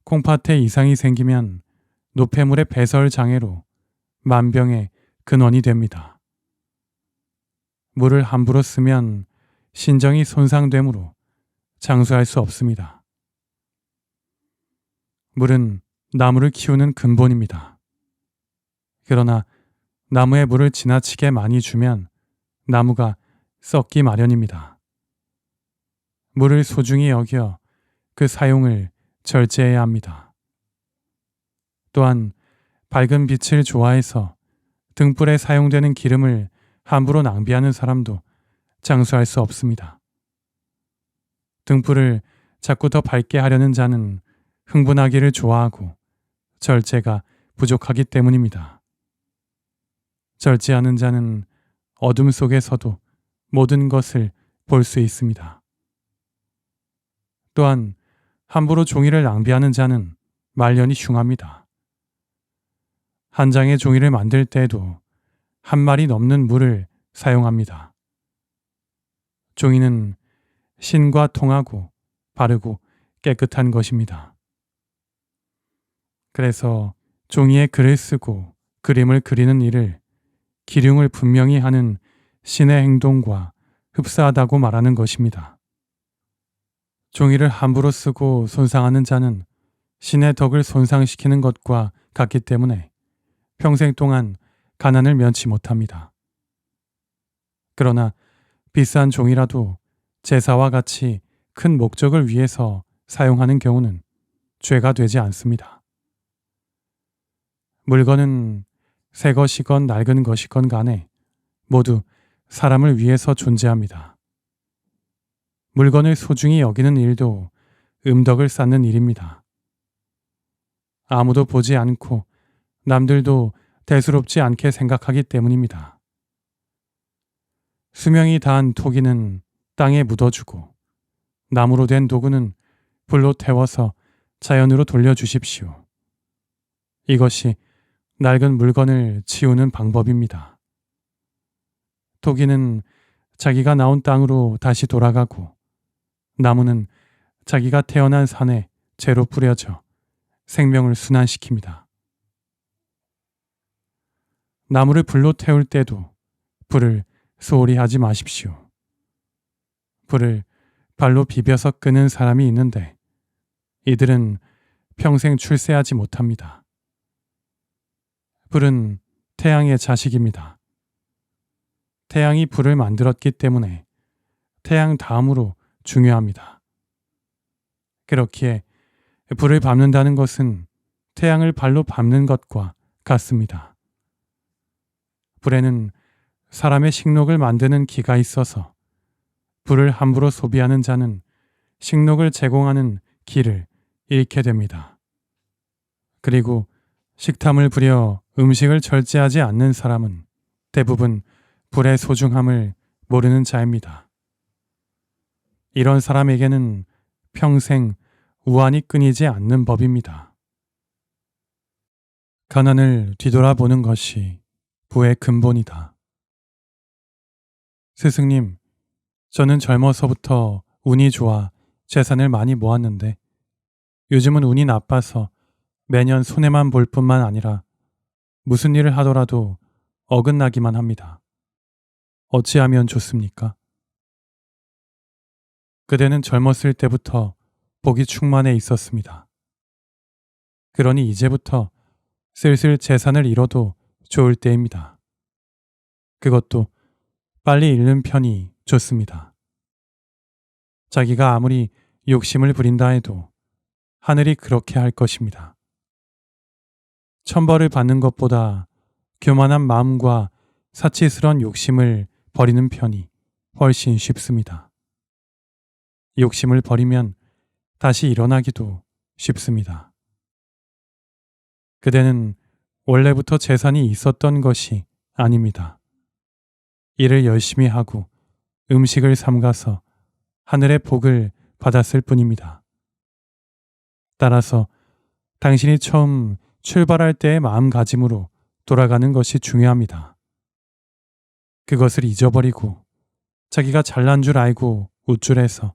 콩팥에 이상이 생기면 노폐물의 배설 장애로 만병의 근원이 됩니다. 물을 함부로 쓰면 신정이 손상되므로 장수할 수 없습니다. 물은 나무를 키우는 근본입니다. 그러나 나무에 물을 지나치게 많이 주면 나무가 썩기 마련입니다. 물을 소중히 여겨 그 사용을 절제해야 합니다. 또한 밝은 빛을 좋아해서 등불에 사용되는 기름을 함부로 낭비하는 사람도 장수할 수 없습니다. 등불을 자꾸 더 밝게 하려는 자는 흥분하기를 좋아하고 절제가 부족하기 때문입니다. 절제하는 자는 어둠 속에서도 모든 것을 볼 수 있습니다. 또한 함부로 종이를 낭비하는 자는 말년이 흉합니다. 한 장의 종이를 만들 때에도 한 마리 넘는 물을 사용합니다. 종이는 신과 통하고 바르고 깨끗한 것입니다. 그래서 종이에 글을 쓰고 그림을 그리는 일을 기륭을 분명히 하는 신의 행동과 흡사하다고 말하는 것입니다. 종이를 함부로 쓰고 손상하는 자는 신의 덕을 손상시키는 것과 같기 때문에 평생 동안 가난을 면치 못합니다. 그러나 비싼 종이라도 제사와 같이 큰 목적을 위해서 사용하는 경우는 죄가 되지 않습니다. 물건은 새 것이건 낡은 것이건 간에 모두 사람을 위해서 존재합니다. 물건을 소중히 여기는 일도 음덕을 쌓는 일입니다. 아무도 보지 않고 남들도 대수롭지 않게 생각하기 때문입니다. 수명이 다한 토기는 땅에 묻어주고 나무로 된 도구는 불로 태워서 자연으로 돌려주십시오. 이것이 낡은 물건을 치우는 방법입니다. 토기는 자기가 나온 땅으로 다시 돌아가고 나무는 자기가 태어난 산에 재로 뿌려져 생명을 순환시킵니다. 나무를 불로 태울 때도 불을 소홀히 하지 마십시오. 불을 발로 비벼서 끄는 사람이 있는데 이들은 평생 출세하지 못합니다. 불은 태양의 자식입니다. 태양이 불을 만들었기 때문에 태양 다음으로 중요합니다. 그렇기에 불을 밟는다는 것은 태양을 발로 밟는 것과 같습니다. 불에는 사람의 식욕을 만드는 기가 있어서 불을 함부로 소비하는 자는 식욕을 제공하는 기를 잃게 됩니다. 그리고 식탐을 부려 음식을 절제하지 않는 사람은 대부분 불의 소중함을 모르는 자입니다. 이런 사람에게는 평생 우환이 끊이지 않는 법입니다. 가난을 뒤돌아보는 것이 부의 근본이다. 스승님, 저는 젊어서부터 운이 좋아 재산을 많이 모았는데 요즘은 운이 나빠서 매년 손해만 볼 뿐만 아니라 무슨 일을 하더라도 어긋나기만 합니다. 어찌하면 좋습니까? 그대는 젊었을 때부터 복이 충만해 있었습니다. 그러니 이제부터 슬슬 재산을 잃어도 좋을 때입니다. 그것도 빨리 잃는 편이 좋습니다. 자기가 아무리 욕심을 부린다 해도 하늘이 그렇게 할 것입니다. 천벌을 받는 것보다 교만한 마음과 사치스러운 욕심을 버리는 편이 훨씬 쉽습니다. 욕심을 버리면 다시 일어나기도 쉽습니다. 그대는 원래부터 재산이 있었던 것이 아닙니다. 일을 열심히 하고 음식을 삼가서 하늘의 복을 받았을 뿐입니다. 따라서 당신이 처음 출발할 때의 마음가짐으로 돌아가는 것이 중요합니다. 그것을 잊어버리고 자기가 잘난 줄 알고 우쭐해서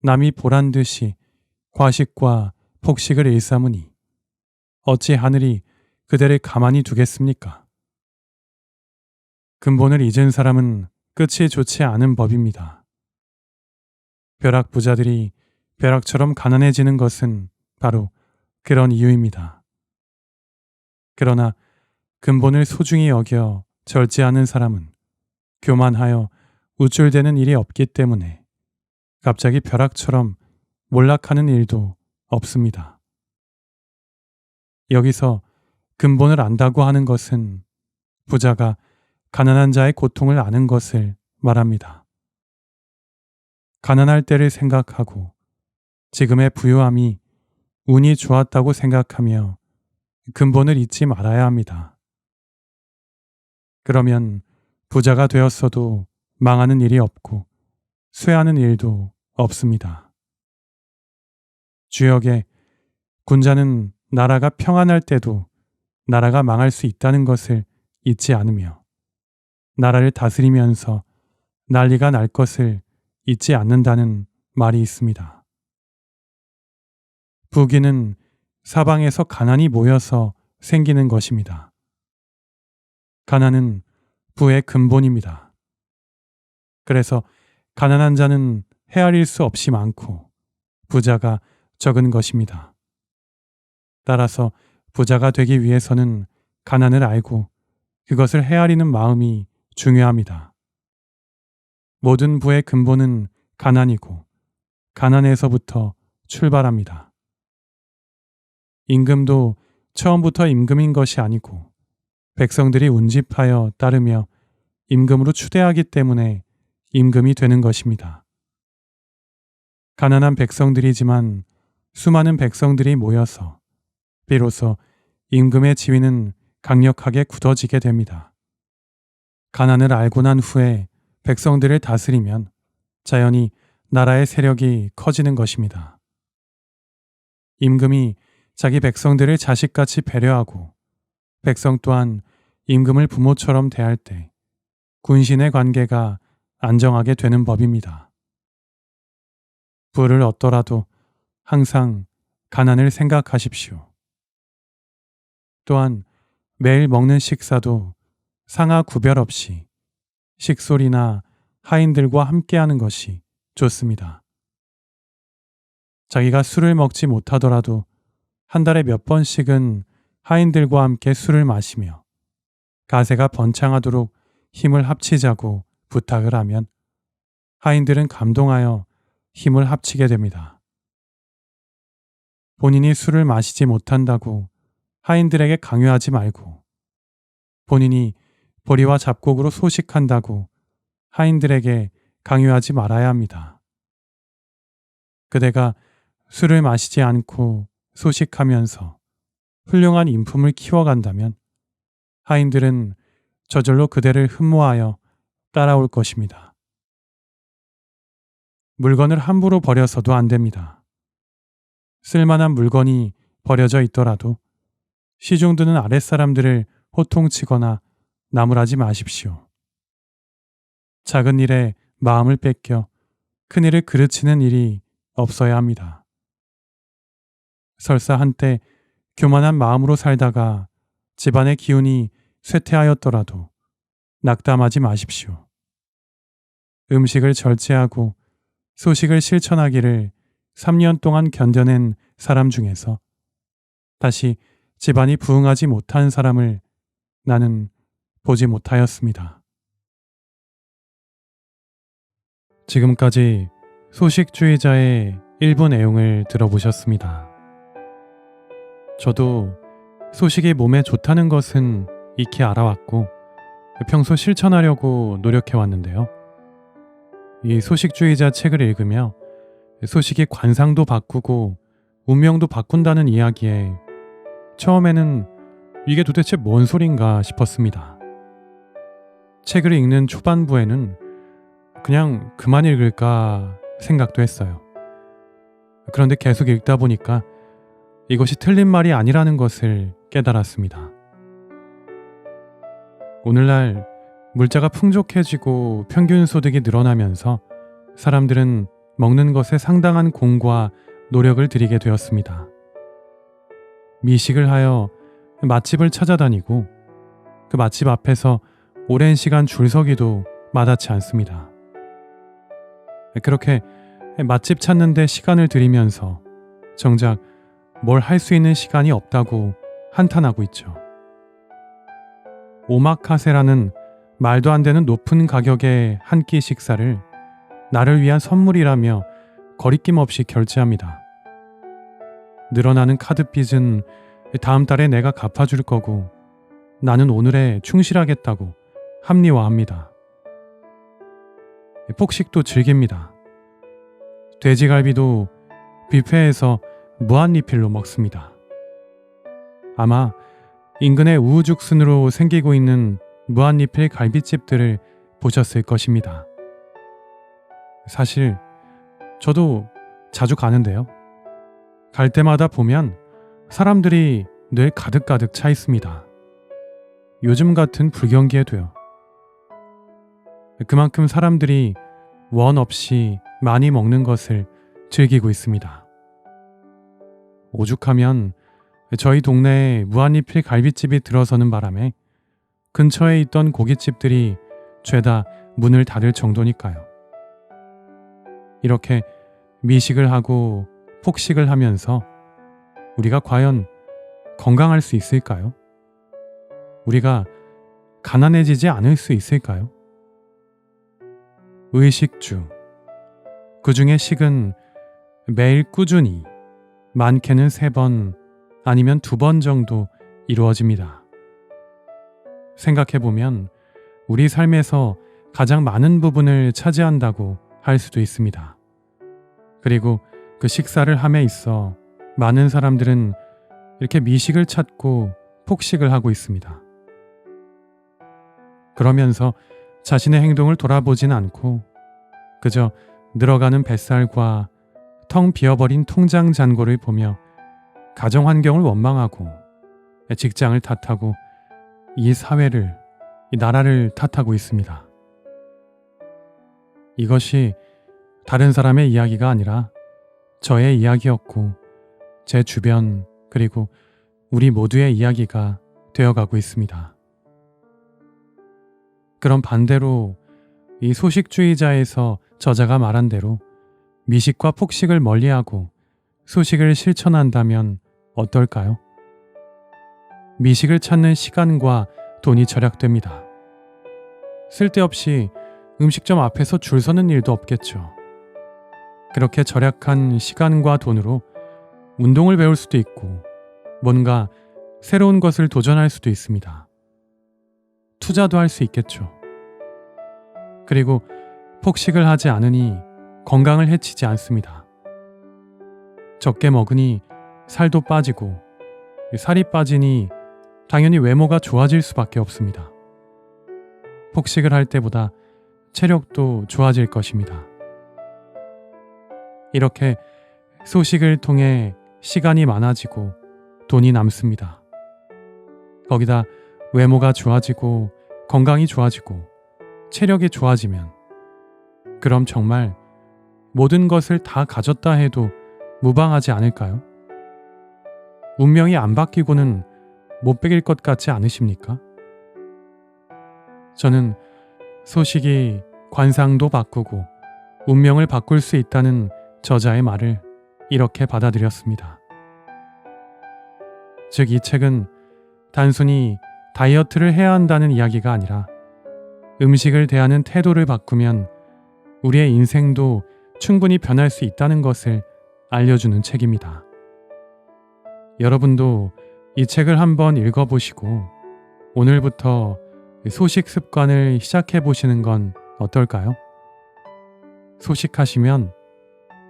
남이 보란 듯이 과식과 폭식을 일삼으니 어찌 하늘이 그대를 가만히 두겠습니까? 근본을 잊은 사람은 끝이 좋지 않은 법입니다. 벼락 부자들이 벼락처럼 가난해지는 것은 바로 그런 이유입니다. 그러나 근본을 소중히 여겨 절제하는 사람은 교만하여 우쭐대는 일이 없기 때문에 갑자기 벼락처럼 몰락하는 일도 없습니다. 여기서 근본을 안다고 하는 것은 부자가 가난한 자의 고통을 아는 것을 말합니다. 가난할 때를 생각하고 지금의 부유함이 운이 좋았다고 생각하며 근본을 잊지 말아야 합니다. 그러면 부자가 되었어도 망하는 일이 없고 쇠하는 일도 없습니다. 주역에 군자는 나라가 평안할 때도 나라가 망할 수 있다는 것을 잊지 않으며 나라를 다스리면서 난리가 날 것을 잊지 않는다는 말이 있습니다. 부귀는 사방에서 가난이 모여서 생기는 것입니다. 가난은 부의 근본입니다. 그래서 가난한 자는 헤아릴 수 없이 많고 부자가 적은 것입니다. 따라서 부자가 되기 위해서는 가난을 알고 그것을 헤아리는 마음이 중요합니다. 모든 부의 근본은 가난이고 가난에서부터 출발합니다. 임금도 처음부터 임금인 것이 아니고 백성들이 운집하여 따르며 임금으로 추대하기 때문에 임금이 되는 것입니다. 가난한 백성들이지만 수많은 백성들이 모여서 비로소 임금의 지위는 강력하게 굳어지게 됩니다. 가난을 알고 난 후에 백성들을 다스리면 자연히 나라의 세력이 커지는 것입니다. 임금이 자기 백성들을 자식같이 배려하고 백성 또한 임금을 부모처럼 대할 때 군신의 관계가 안정하게 되는 법입니다. 부를 얻더라도 항상 가난을 생각하십시오. 또한 매일 먹는 식사도 상하 구별 없이 식솔이나 하인들과 함께하는 것이 좋습니다. 자기가 술을 먹지 못하더라도 한 달에 몇 번씩은 하인들과 함께 술을 마시며 가세가 번창하도록 힘을 합치자고 부탁을 하면 하인들은 감동하여 힘을 합치게 됩니다. 본인이 술을 마시지 못한다고 하인들에게 강요하지 말고 본인이 보리와 잡곡으로 소식한다고 하인들에게 강요하지 말아야 합니다. 그대가 술을 마시지 않고 소식하면서 훌륭한 인품을 키워간다면 하인들은 저절로 그대를 흠모하여 따라올 것입니다. 물건을 함부로 버려서도 안 됩니다. 쓸만한 물건이 버려져 있더라도 시중드는 아랫사람들을 호통치거나 나무라지 마십시오. 작은 일에 마음을 뺏겨 큰 일을 그르치는 일이 없어야 합니다. 설사 한때 교만한 마음으로 살다가 집안의 기운이 쇠퇴하였더라도 낙담하지 마십시오. 음식을 절제하고 소식을 실천하기를 3년 동안 견뎌낸 사람 중에서 다시 집안이 부흥하지 못한 사람을 나는 보지 못하였습니다. 지금까지 소식주의자의 일부 내용을 들어보셨습니다. 저도 소식이 몸에 좋다는 것은 익히 알아왔고 평소 실천하려고 노력해왔는데요. 이 소식주의자 책을 읽으며 소식이 관상도 바꾸고 운명도 바꾼다는 이야기에 처음에는 이게 도대체 뭔 소린가 싶었습니다. 책을 읽는 초반부에는 그냥 그만 읽을까 생각도 했어요. 그런데 계속 읽다 보니까 이것이 틀린 말이 아니라는 것을 깨달았습니다. 오늘날 물자가 풍족해지고 평균 소득이 늘어나면서 사람들은 먹는 것에 상당한 공과 노력을 들이게 되었습니다. 미식을 하여 맛집을 찾아다니고 그 맛집 앞에서 오랜 시간 줄 서기도 마다치 않습니다. 그렇게 맛집 찾는 데 시간을 들이면서 정작 뭘 할 수 있는 시간이 없다고 한탄하고 있죠. 오마카세라는 말도 안 되는 높은 가격의 한 끼 식사를 나를 위한 선물이라며 거리낌 없이 결제합니다. 늘어나는 카드빚은 다음 달에 내가 갚아줄 거고 나는 오늘에 충실하겠다고 합리화합니다. 폭식도 즐깁니다. 돼지갈비도 뷔페에서 무한리필로 먹습니다. 아마 인근의 우후죽순으로 생기고 있는 무한리필 갈비집들을 보셨을 것입니다. 사실 저도 자주 가는데요. 갈 때마다 보면 사람들이 늘 가득가득 차 있습니다. 요즘 같은 불경기에도요. 그만큼 사람들이 원 없이 많이 먹는 것을 즐기고 있습니다. 오죽하면 저희 동네에 무한리필 갈비집이 들어서는 바람에 근처에 있던 고깃집들이 죄다 문을 닫을 정도니까요. 이렇게 미식을 하고 폭식을 하면서 우리가 과연 건강할 수 있을까요? 우리가 가난해지지 않을 수 있을까요? 의식주, 그 중에 식은 매일 꾸준히 많게는 3번 아니면 2번 정도 이루어집니다. 생각해보면 우리 삶에서 가장 많은 부분을 차지한다고 할 수도 있습니다. 그리고 그 식사를 함에 있어 많은 사람들은 이렇게 미식을 찾고 폭식을 하고 있습니다. 그러면서 자신의 행동을 돌아보진 않고 그저 늘어가는 뱃살과 텅 비어버린 통장 잔고를 보며 가정 환경을 원망하고 직장을 탓하고 이 사회를, 이 나라를 탓하고 있습니다. 이것이 다른 사람의 이야기가 아니라 저의 이야기였고 제 주변 그리고 우리 모두의 이야기가 되어가고 있습니다. 그럼 반대로 이 소식주의자에서 저자가 말한 대로 미식과 폭식을 멀리하고 소식을 실천한다면 어떨까요? 미식을 찾는 시간과 돈이 절약됩니다. 쓸데없이 음식점 앞에서 줄 서는 일도 없겠죠. 그렇게 절약한 시간과 돈으로 운동을 배울 수도 있고 뭔가 새로운 것을 도전할 수도 있습니다. 투자도 할 수 있겠죠. 그리고 폭식을 하지 않으니 건강을 해치지 않습니다. 적게 먹으니 살도 빠지고 살이 빠지니 당연히 외모가 좋아질 수밖에 없습니다. 폭식을 할 때보다 체력도 좋아질 것입니다. 이렇게 소식을 통해 시간이 많아지고 돈이 남습니다. 거기다 외모가 좋아지고 건강이 좋아지고 체력이 좋아지면 그럼 정말 모든 것을 다 가졌다 해도 무방하지 않을까요? 운명이 안 바뀌고는 못 베길 것 같지 않으십니까? 저는 소식이 관상도 바꾸고 운명을 바꿀 수 있다는 저자의 말을 이렇게 받아들였습니다. 즉, 이 책은 단순히 다이어트를 해야 한다는 이야기가 아니라 음식을 대하는 태도를 바꾸면 우리의 인생도 충분히 변할 수 있다는 것을 알려주는 책입니다. 여러분도 이 책을 한번 읽어보시고 오늘부터 소식 습관을 시작해 보시는 건 어떨까요? 소식하시면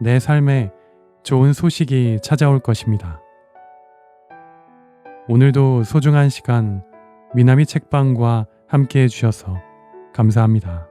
내 삶에 좋은 소식이 찾아올 것입니다. 오늘도 소중한 시간 미나미 책방과 함께 해주셔서 감사합니다.